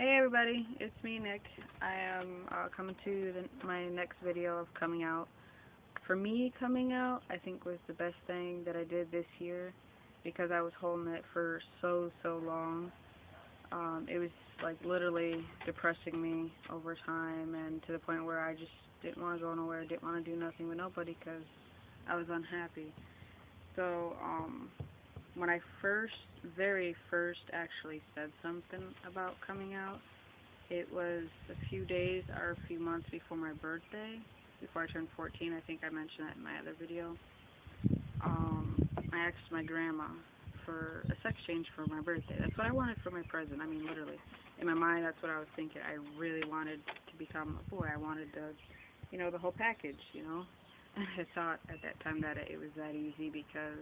Hey everybody, it's me, Nick. I am coming to my next video of coming out. For me, coming out, I think was the best thing that I did this year because I was holding it for so long. It was like literally depressing me over time, and to the point where I just didn't want to go nowhere, didn't want to do nothing with nobody because I was unhappy. So, when I very first actually said something about coming out, it was a few days or a few months before my birthday, before I turned 14. I think I mentioned that in my other video. I asked my grandma for a sex change for my birthday. That's what I wanted for my present. I mean, literally. In my mind, that's what I was thinking. I really wanted to become a boy. I wanted the whole package. And I thought at that time that it was that easy because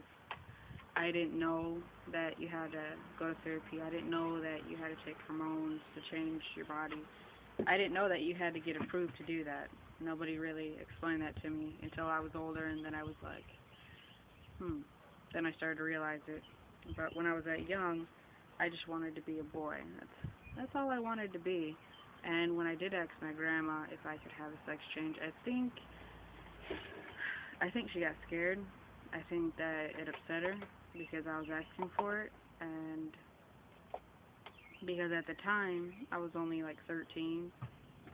I didn't know that you had to go to therapy. I didn't know that you had to take hormones to change your body. I didn't know that you had to get approved to do that. Nobody really explained that to me until I was older, and then I was like, Then I started to realize it. But when I was that young, I just wanted to be a boy. That's all I wanted to be. And when I did ask my grandma if I could have a sex change, I think she got scared. I think that it upset her because I was asking for it, and because at the time I was only like 13,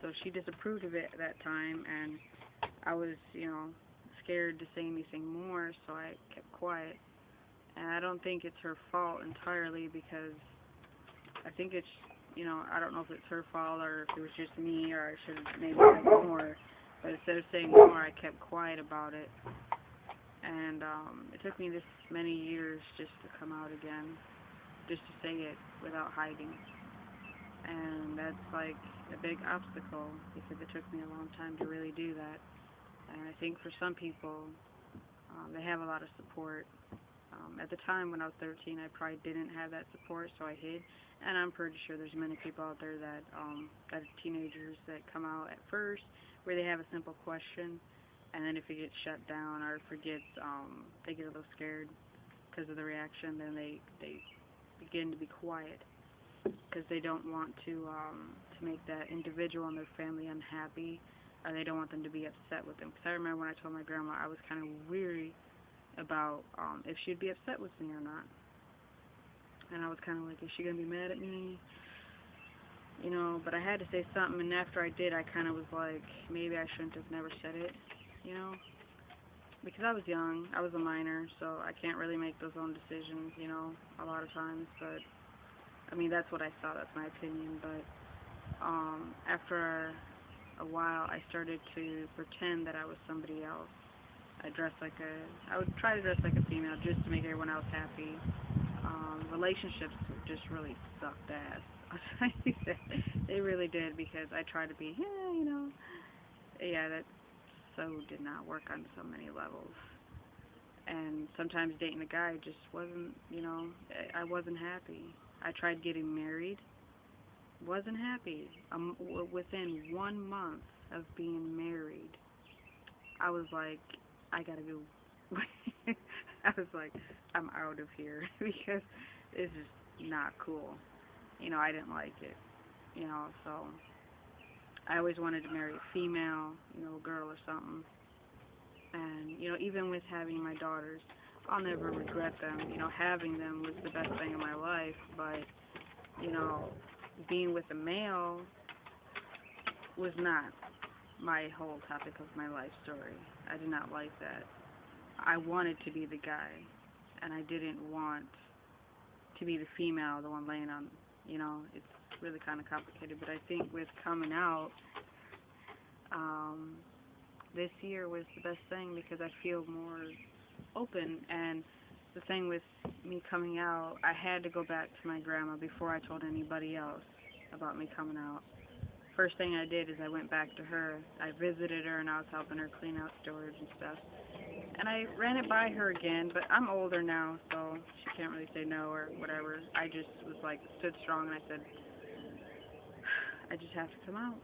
so she disapproved of it at that time, and I was, scared to say anything more, so I kept quiet. And I don't think it's her fault entirely because I think I don't know if it's her fault or if it was just me or I should have maybe said more, but instead of saying more, I kept quiet about it. And it took me this many years just to come out again, just to say it without hiding. And that's like a big obstacle because it took me a long time to really do that. And I think for some people, they have a lot of support. At the time when I was 13, I probably didn't have that support, so I hid. And I'm pretty sure there's many people out there that are teenagers that come out at first where they have a simple question, and then if it gets shut down or if it gets, they get a little scared because of the reaction, then they begin to be quiet because they don't want to make that individual and their family unhappy, or they don't want them to be upset with them. Because I remember when I told my grandma, I was kind of weary about if she'd be upset with me or not. And I was kind of like, is she going to be mad at me? But I had to say something, and after I did, I kind of was like, maybe I shouldn't have never said it, because I was young, I was a minor, so I can't really make those own decisions, a lot of times, but, I mean, that's what I thought, that's my opinion, but, after a while, I started to pretend that I was somebody else. I would try to dress like a female just to make everyone else happy. Relationships just really sucked ass. I'll tell you that. They really did because I tried to be, that so did not work on so many levels. And sometimes dating a guy just wasn't, I wasn't happy. I tried getting married, wasn't happy. Within 1 month of being married, I was like, I gotta go. I was like, I'm out of here because this is not cool. I didn't like it. So I always wanted to marry a female, a girl or something. And, even with having my daughters, I'll never regret them. Having them was the best thing in my life, but, being with a male was not my whole topic of my life story. I did not like that. I wanted to be the guy, and I didn't want to be the female, the one laying on, it's really kind of complicated, but I think with coming out, this year was the best thing because I feel more open, and the thing with me coming out, I had to go back to my grandma before I told anybody else about me coming out. First thing I did is I went back to her. I visited her, and I was helping her clean out storage and stuff. And I ran it by her again, but I'm older now, so she can't really say no or whatever. I just was like, stood strong, and I said, I just have to come out.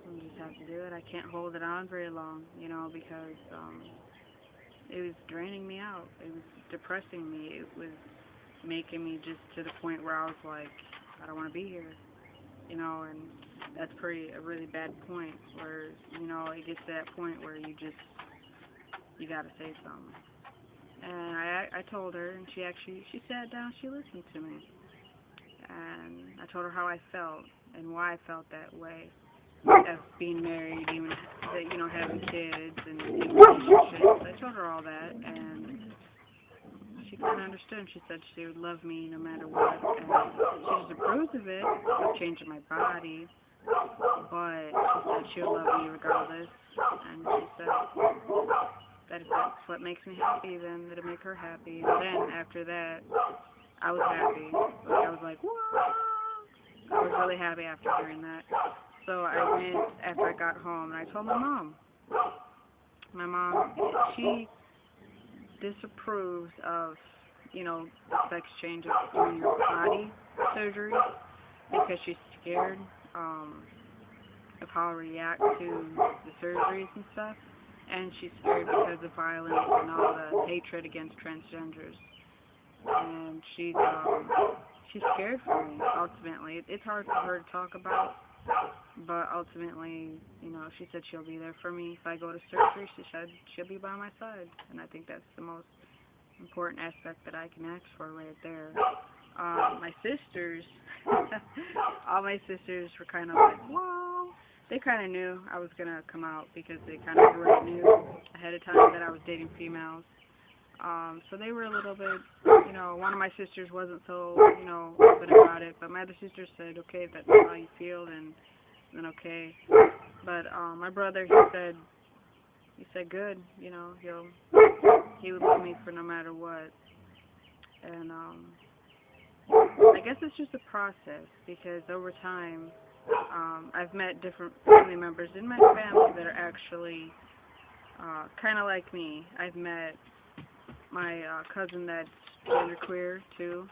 I just have to do it. I can't hold it on very long, because it was draining me out. It was depressing me. It was making me just to the point where I was like, I don't want to be here. you know, and that's a really bad point where, you know, it gets to that point where you gotta say something. And I told her, and she sat down, she listened to me, and I told her how I felt and why I felt that way of being married, even you know, having kids and in relationships. I told her all that, and she kind of understood. And she said she would love me no matter what, and she disapproved of it, of changing my body, but she said she would love me regardless. And she said that if that's what makes me happy, then it'll make her happy. And then after that, I was happy. Like, I was like, whoa! I was really happy after hearing that. So I went after I got home, and I told my mom. My mom, she disapproves of, you know, the sex change of doing your body surgery because she's scared of how I'll react to the surgeries and stuff. And she's scared because of violence and all the hatred against transgenders. And she's scared for me, ultimately. It's hard for her to talk about, but ultimately, you know, she said she'll be there for me if I go to surgery. She said she'll be by my side, and I think that's the most important aspect that I can ask for right there. My sisters, all my sisters were kind of like, whoa. They kind of knew I was going to come out because they kind of already knew ahead of time that I was dating females. So they were a little bit, you know, one of my sisters wasn't so, you know, open about it, but my other sister said, okay, if that's how you feel, then okay. But my brother, he said good, you know, he would love me for no matter what. And I guess it's just a process because over time, I've met different family members in my family that are actually kind of like me. I've met my cousin that's genderqueer too,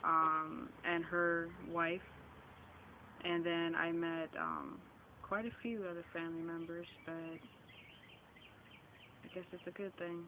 and her wife, and then I met quite a few other family members, but I guess it's a good thing.